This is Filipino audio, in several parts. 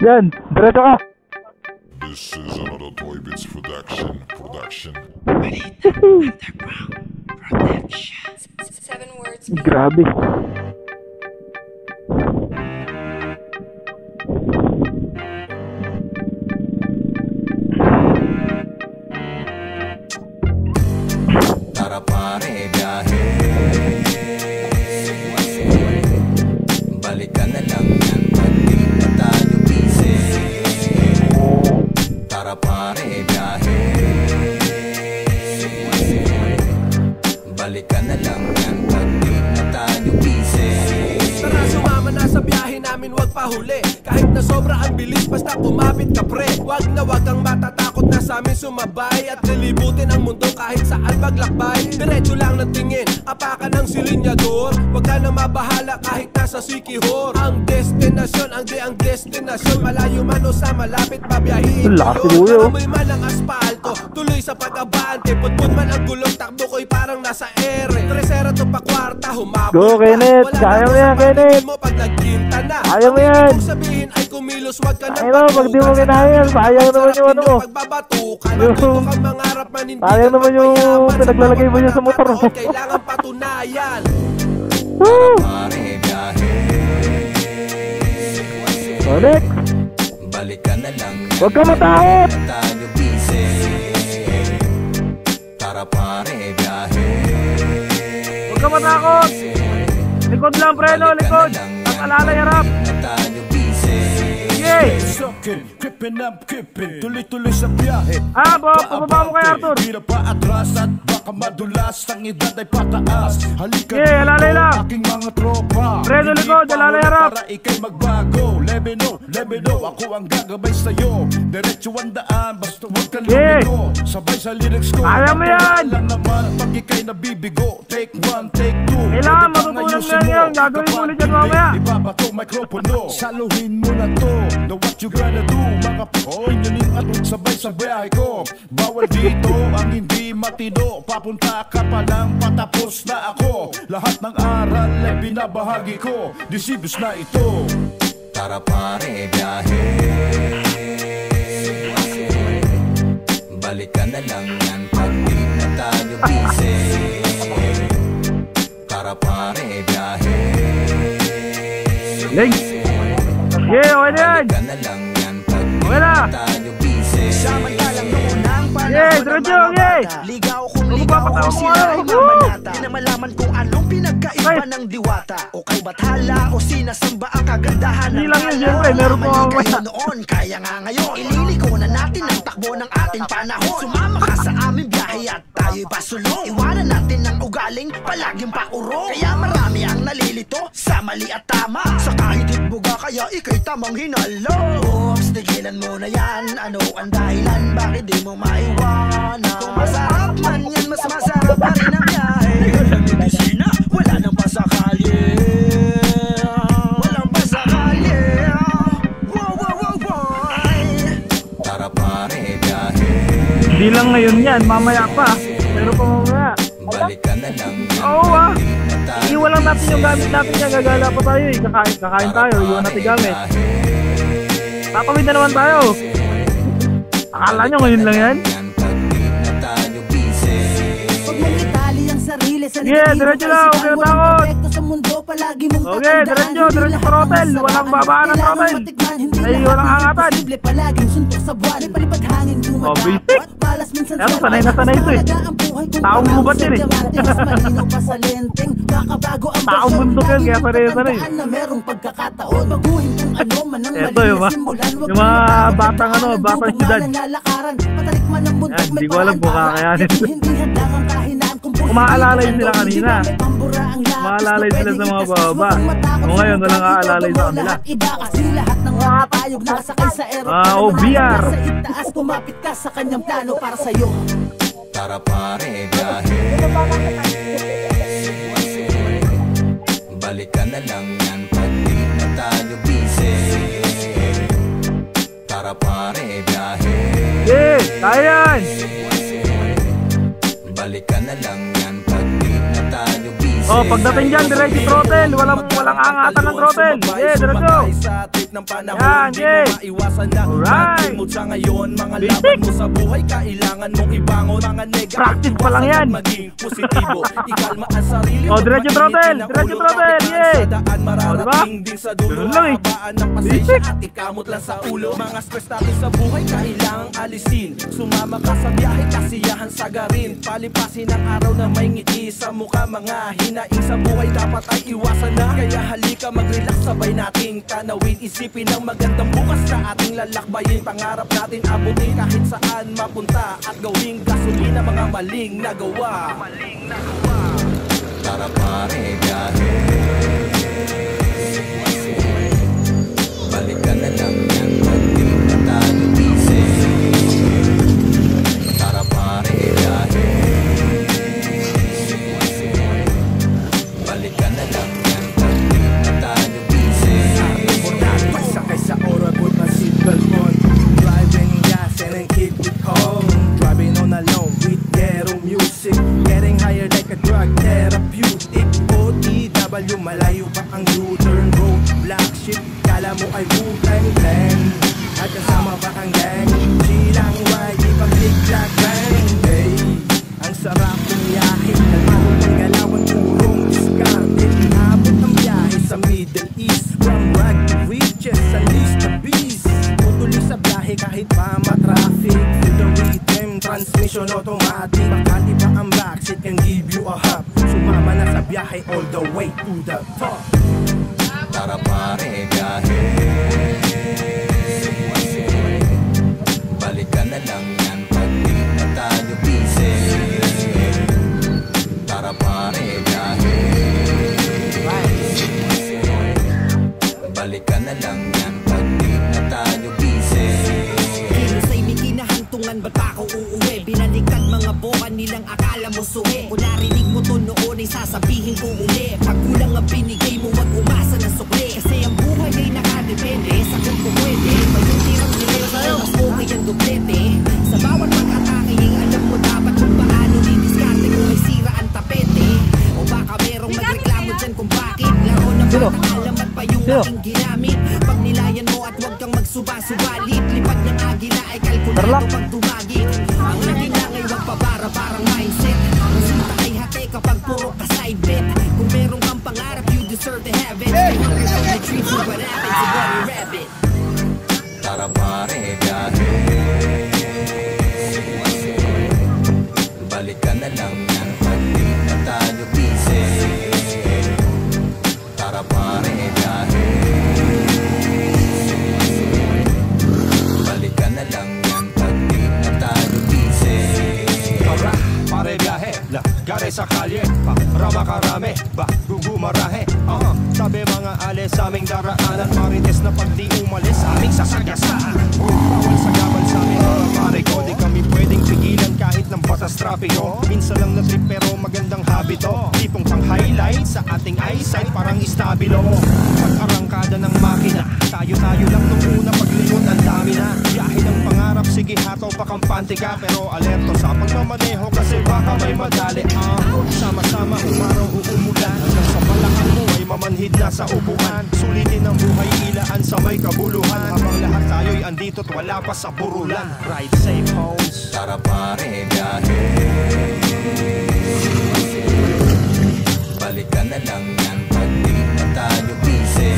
Yan, diretso ka. This is another Toy Bits production. Seven words. Grabe. Tara pare, biyahe. Balikan na lang yan pag di na tayo busy. Tara pare, biyahe. Balikan na lang yan pag di na tayo busy. Tara sumama na sa biyahe namin, wag pahuli. Kahit na sobra ang bilis, basta kumapit ka pre. Wag na wag kang matatakot na sa amin sumabay. At lilibutin ang mundo kahit saan maglakbay. Diretso lang ng tingin, apakan ng silinyador. Wag ka na mabahala kahit nasa sikihor. Ang destinasyon, ang destinasyon. Malayo man o sa malapit, babiyahin kayo. Amoy man ang aspalto, tuloy sa pag-abante. Putput man ang gulong, takbo ko'y parang nasa ere. Tresera to pa kwarta, humabot. Go Kenneth, kaya mo yan Kenneth. Pag nagkinta na, kaya mo yan. Ibig sabihin ay kumilos, wag ka nang ayun, pag di mo kinaya, sayang naman yung ano mo. Pagbabatukan, natuto kang mangarap man, hindi sayang naman yung pinaglalagay mo yun sa motor mo. Kailangan patunayan. Pare, biyahe. Alex, balikan na lang yan. wag ka matakot. Tayo busy. Tara pare, biyahe. Huwag ka matakot. Likod lang preno, likod. At alalay harap. Tayo busy. Yay! Creeping up, tuloy-tuloy sa biyahe. Pababa mo kay Arthur. Hindi na pa atras at baka madulas. Ang edad ay pataas. Halika Yay, alalay lang. aking mga tropa. Preno, likod, alalay harap. Para ikay magbago. Lebeno, ako ang gagabay sa'yo. Diretso ang daan, basta huwag ka lumino. Sabay sa lyrics ko. Kaya mo yan. Lang naman pag ikay nabibigo. Take one, take two. Kailangan matutunan mo yan. Gagawin mo ulit yan mamaya. Ibabato mikropono. Saluhin mo na to. Know what you gonna do? Mga po'y nyaning at sabay sa biyahe ko. Bawal dito ang hindi matino. Papunta ka pa lang, patapos na ako. Lahat ng aral ay binabahagi ko. Disibus na ito. Tara pare, biyahe. Balikan na lang yan pag di na tayo busy. Tara pare, biyahe. Legs. Yeah, okay na yan. Balikan na lang yan pag di Okay na. na tayo busy. Samantalang noon ang Yeah, panahon ng diretso, mga yeah. bata. Ligaw kung ligaw kung sila ay mamanata. Di na malaman kung anong pinagkaiba ng diwata. O kay bathala o sinasamba ang kagandahan ng Hindi lang yun, siyempre, meron po ako. kayo noon, kaya nga ngayon. Ililiko na natin ang takbo ng ating panahon. Sumama ka sa aming biyahe at tayo'y pasulong. Iwanan natin ang ugaling palaging paurong. Kaya marami ang nalilito sa mali at tama. Sa kahit hitbuga kaya ikay tamang hinalo. Oops, tigilan mo na yan. Ano ang dahilan? Bakit di mo maiwanan? Kung masarap man yan, mas masarap pa rin ang biyahe. Walang medisina, wala nang pasakali. Walang pasakali. Wow, wow, wow, wow. Tara pare, biyahe. Hindi lang ngayon yan, mamaya pa. Pero pa mamaya. Balikan na lang yan. Oo iwan lang natin yung gamit natin yan. Gagala pa tayo eh. Kakain tayo. Iwan natin gamit. Tatawid na naman tayo. Akala nyo ngayon lang yan? Yeah, diretso lang, huwag kayong takot. Okay, diretso throttle. Walang babaan ng throttle. Ay, walang angatan. Oh, basic. Pero sanay na sanay ito eh. Taong gubat yun eh. Taong bundok yun, kaya sanay na sanay. Eto yung mga batang batang syudad. Yan, hindi ko alam kung kakayanin. Umaalalay sila kanina. Umaalalay sila sa mga bababa. O ngayon, walang aalalay sa kanila. OBR. Tara pare, biyahe. Balikan na lang yan pag di na tayo busy. Tara pare, biyahe. Yeah, kaya yan. Balikan na lang yan pag di na tayo busy. Oh, pagdating dyan, diretso throttle. Walang angatan ng throttle. Yeah, diretso. Yan, yeah. Alright. Basic. Practice pa lang yan. Oh, diretso throttle. Diretso throttle. Yeah. Oh, diba? Ganun lang eh. Basic. Ikamot lang sa ulo. Mga stress natin sa buhay kailangang alisin. Sumama ka sa biyahe, kasiyahan sagarin. Palipasin ang araw na may ngiti sa mukha. Mga hinaing sa buhay dapat ay iwasan na. Kaya halika mag-relax, sabay nating tanawin. Isipin ang magandang bukas na ating lalakbayin. Pangarap natin abutin kahit saan mapunta. At gawing gasolina mga maling nagawa. Tara pare, biyahe. Balikan na lang yan pag di na tayo busy. Tara pare, biyahe. Balikan na lang yan pag di na tayo busy. Magsakay sa ora, put my seatbelt on. Driving gas and keep it on. Driving on alone with ghetto music. Getting higher like a drug therapeutic. OTW, malayo pa ang U-turn road. Black shit, kala mo ay Wu-Tang Clan. At kasama pa ang gang. Silang YG pag big-black bang. Hey, ang sarap ng biyahe. Kalmado ng galawan, purong diskarte. Abot ang biyahe sa Middle East. From rag to riches, unleash the beast. Tutuloy sa biyahe kahit pa ma-traffic. Feel the rhythm, transmission automatic. Makati pa ang backseat can give you a hop. Sumama na sa biyahe all the way to the top. Tara pare, biyahe. Balikan na lang yan pag di na tayo busy. Tara pare, biyahe. Balikan na lang yan pag di na tayo busy. Kilusay may kinahantungan, ba't pa ako uuwi? Binalikan mga boka nilang akala mo suwi. Kung narinig mo to noon ay sasabihin ko uli. Pag kulang ang binigay mo, wag umasa ng sukli. Kasi ang buhay ay nakadepende sa kung pumwede. Mayuntirang dinero, mas okay ang dublete. Sa bawat pag-atake ay alam mo dapat kung paano didiskarte kung may sira ang tapete. O baka merong magreklamo dyan kung bakit laro na batang alamat pa yung aking ginamit. Pag nilayan mo at wag kang magsuba-subalit. Lipad ng agila ay kalkulado pag tumagit. Ang naging ay wag pabara parang mindset. Ang sinta ay hati kapag puro ka side bet. Kung meron kang pangarap you deserve to have it. Stay hungry from the tree to what happens to Bunny Rabbit. Tara pare, biyahe. Balikan na lang yan pag di na tayo busy. Tara pare, biyahe. Balikan na lang yan pag di na tayo busy. Tara pare, biyahe. Gare sa kalye, para makarami, bago gumarahe. Sabi mga ale sa aming daraanan, marites na pag di umalis sa aming sasagasaan. Bawal sa gaban sa amin, pare ko, di kami pwedeng pigilan kahit ng batas trapiko. Minsan lang na trip pero magandang habit to. Tipong pang highlight sa ating eyesight, parang istabilo. Pag-arangkada ng makina, tayo-tayo lang nung una, paglingon ang dami na. Biyahe ng pangarap, sige hataw pa kampante ka. Pero alerto sa pagmamaneho kasi baka may madali. Sama-sama umaraw o umulan, hanggang sa balakang mo ay mamanhid na sa upuan. Sulitin ang buhay, ilaan sa may kabuluhan. Habang lahat tayo'y andito't wala pa sa burulan. Ride safe homes. Tara pare, biyahe. Balikan na lang yan pag di na tayo busy.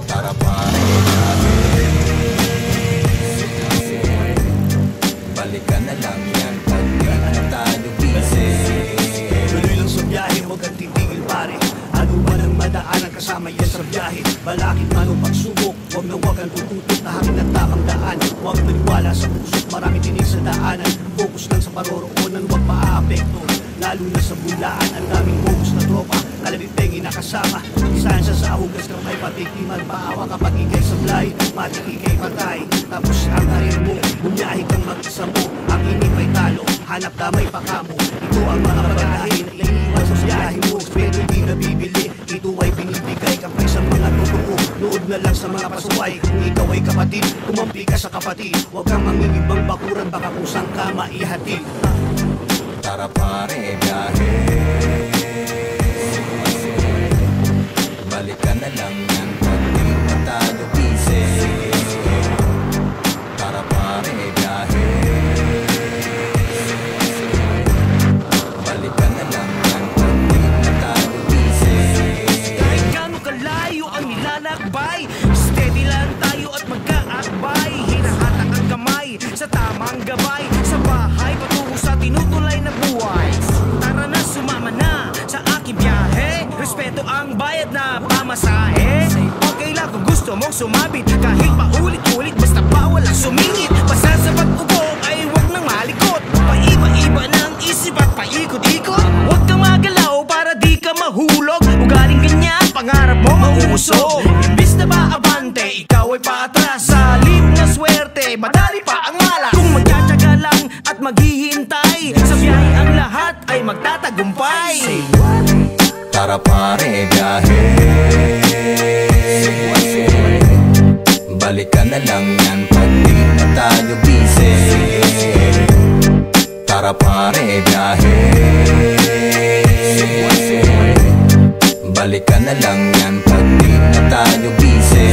Tara pare, biyahe. Balikan na lang yan pag di na tayo busy. Tuloy lang sa biyahe, huwag kang titigil pare. Ano man ang madaanan kasama yan sa biyahe. Balakid man o pagsubok, huwag kang tututok na hangin at tamang daan. Huwag maniwala sa puso't marami tinig sa daanan. Focus lang sa paroroonan, huwag maaapekto. Lalo na sa bulaan, ang daming focus na tropa. Kalabipeng inakasama, isahan siya sa hugas kang may patiktiman. Paawa kapag ikay sablay, matik ikay patay. Tapos ang karir mo, bumiyahe kang mag-isa mo. Ang inip ay talo, hanap damay pa kamo. Ito ang mga bagahe na iniiwan sa biyahe mo. Pero hindi nabibili, ito ay binibigay kapay sa mga totoo. Nood na lang sa mga pasuway, kung ikaw ay kapatid, kumampi ka sa kapatid. Huwag kang mangingibang bakuran, baka kusang ka maihatid. Tara pare, biyahe. Balikan na lang yan pag di na tayo busy. Tara pare, biyahe. Balikan na lang yan pag di na tayo busy. Kahit gano'ng kalayo ang nilalakbay, steady lang tayo at magkaakbay. Hinahatak ang kamay sa tamang gabay, sa bahay patungo sa tinutulay na buhay. Tara na, sumama na sa aking biyahe. Respeto ang bayad na pamasahe. Okay lang kung gusto mong sumabit, kahit paulit-ulit basta bawal ang sumingit. Basta sa pag-upo ay huwag nang malikot. Paiba-iba ng isip at paikot-ikot. Huwag kang magalaw para di ka mahulog. Ugaling ganyan, pangarap mo mausog. Imbis na ba abante, ikaw ay paatras. Sa halip na swerte, madali pa ang mala. Kung magtsatsaga lang at maghihintay, sa biyahe ang lahat ay magtatagumpay. Tara pare, biyahe. Balikan na lang yan pag di na tayo busy. Tara pare, biyahe. Balikan na lang yan pag di na tayo busy.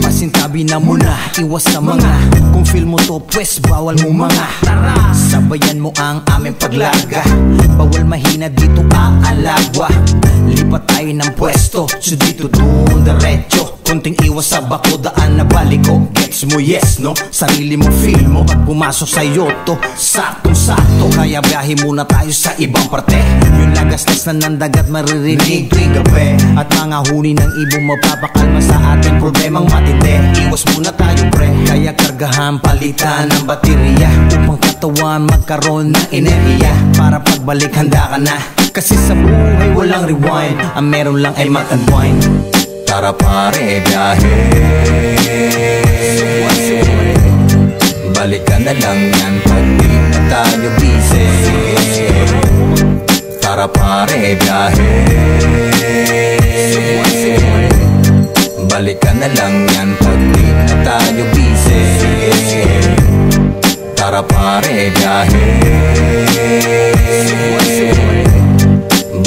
Pasintabi na muna, iwas sa mga kung feel mo to, pwes bawal mo mga. Tara, sabayan mo ang aming paglaga. Bawal mahina dito aalagwa. Lipat tayo ng pwesto, so dito doon diretso. Konting iwas sa bako, daan na baliko. Gets mo, yes, no? Sarili mo, feel mo. Pag pumasok sa yoto, saktong-sakto. Kaya biyahe muna tayo sa ibang parte. Yung lagastas na ng dagat maririnig tuwing gabi. At mga huni ng ibong mapapakalma sa ating problemang matindi. Iwas muna tayo pre, kaya kargahan palitan ng baterya. Upang katawan magkaroon ng enerhiya. Para pagbalik handa ka na, kasi sa buhay walang rewind. Ang meron lang ay mag-unwind. Tara pare, biyahe. Balikan na lang yan pag di na tayo busy. Tara pare, biyahe. Balikan na lang yan pag di na tayo busy. Tara pare, biyahe.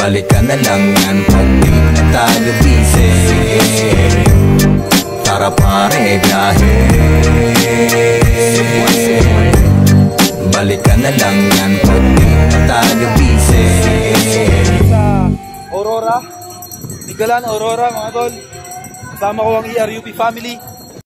Balikan na lang yan pag di na tayo busy. Tara pare, biyahe. Balikan na lang yan pag di na tayo busy. Sa Aurora, Bigalan, Aurora mga tol. Kasama ko ang ERUP family.